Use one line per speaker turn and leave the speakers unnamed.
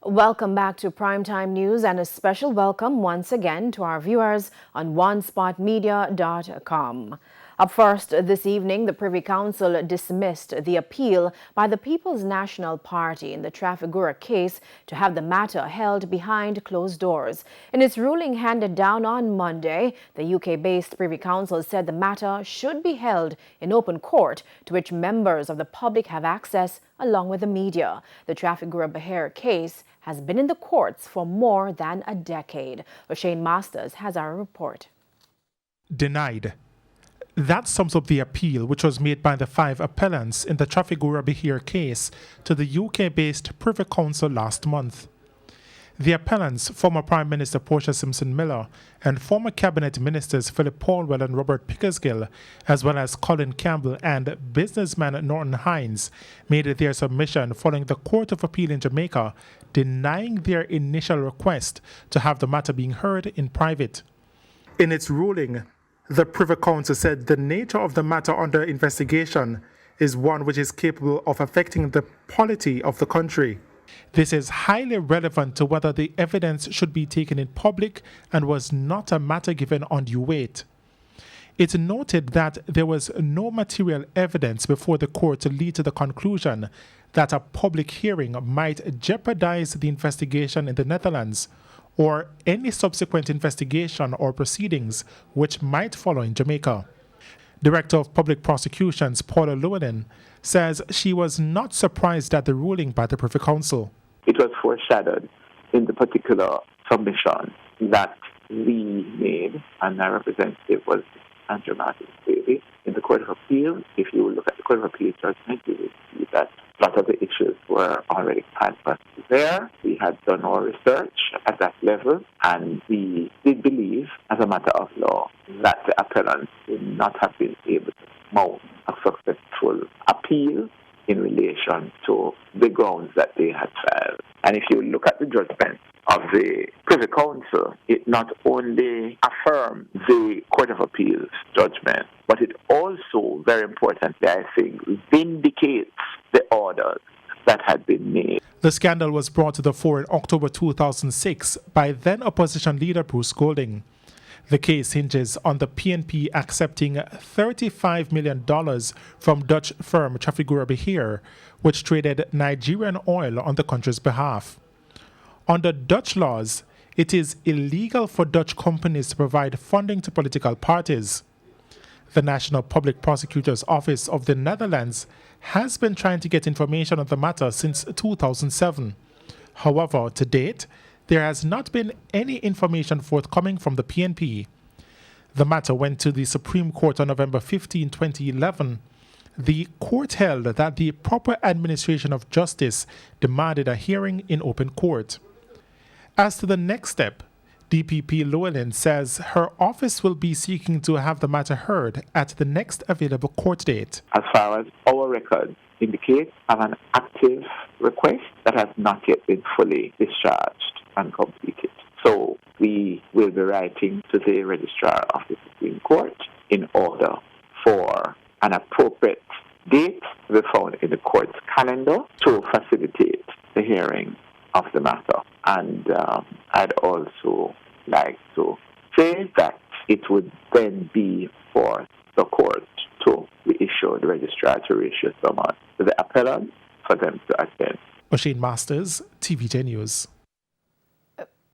Welcome back to Primetime News and a special welcome once again to our viewers on onespotmedia.com. Up first this evening, the Privy Council dismissed the appeal by the People's National Party in the Trafigura case to have the matter held behind closed doors. In its ruling handed down on Monday, the UK-based Privy Council said the matter should be held in open court to which members of the public have access along with the media. The Trafigura case has been in the courts for more than a decade. O'Shane Masters has our report.
Denied. That sums up the appeal which was made by the 5 appellants in the Trafigura case to the UK-based Privy Council last month. The appellants, former Prime Minister Portia Simpson-Miller and former Cabinet Ministers Philip Paulwell and Robert Pickersgill, as well as Colin Campbell and businessman Norton Hines, made their submission following the Court of Appeal in Jamaica denying their initial request to have the matter being heard in private. In its ruling, the Privy Council said the nature of the matter under investigation is one which is capable of affecting the polity of the country. This is highly relevant to whether the evidence should be taken in public and was not a matter given undue weight. It noted that there was no material evidence before the court to lead to the conclusion that a public hearing might jeopardize the investigation in the Netherlands or any subsequent investigation or proceedings which might follow in Jamaica. Director of Public Prosecutions Paula Llewellyn says she was not surprised at the ruling by the Privy Council.
It was foreshadowed in the particular submission that we made, and our representative was Andrew Martin Davis in the Court of Appeal. If you look at the Court of Appeal judgment, you will see that a lot of the issues were already passed there. We had done our research at that level, and we did believe, as a matter of law, that the appellants would not have been able to mount a successful appeal in relation to the grounds that they had filed. And if you look at the judgment of the Privy Council, it not only affirmed the Court of Appeal's judgment, but it also, very importantly, I think, vindicates the orders that had been made.
The scandal was brought to the fore in October 2006 by then opposition leader Bruce Golding. The case hinges on the PNP accepting $35 million from Dutch firm Trafigura, which traded Nigerian oil on the country's behalf. Under Dutch laws, it is illegal for Dutch companies to provide funding to political parties. The National Public Prosecutor's Office of the Netherlands has been trying to get information on the matter since 2007. However, to date, there has not been any information forthcoming from the PNP. The matter went to the Supreme Court on November 15, 2011. The court held that the proper administration of justice demanded a hearing in open court. As to the next step, DPP Llewellyn says her office will be seeking to have the matter heard at the next available court date.
As far as our records indicate, of an active request that has not yet been fully discharged and completed. So we will be writing to the Registrar of the Supreme Court in order for an appropriate date to be found in the court's calendar to facilitate the hearing of the matter. And I'd also like to say that it would then be for the court to reissue the registrar to reissue summons to the appellant for them to attend.
O'Shane Masters, TVJ News.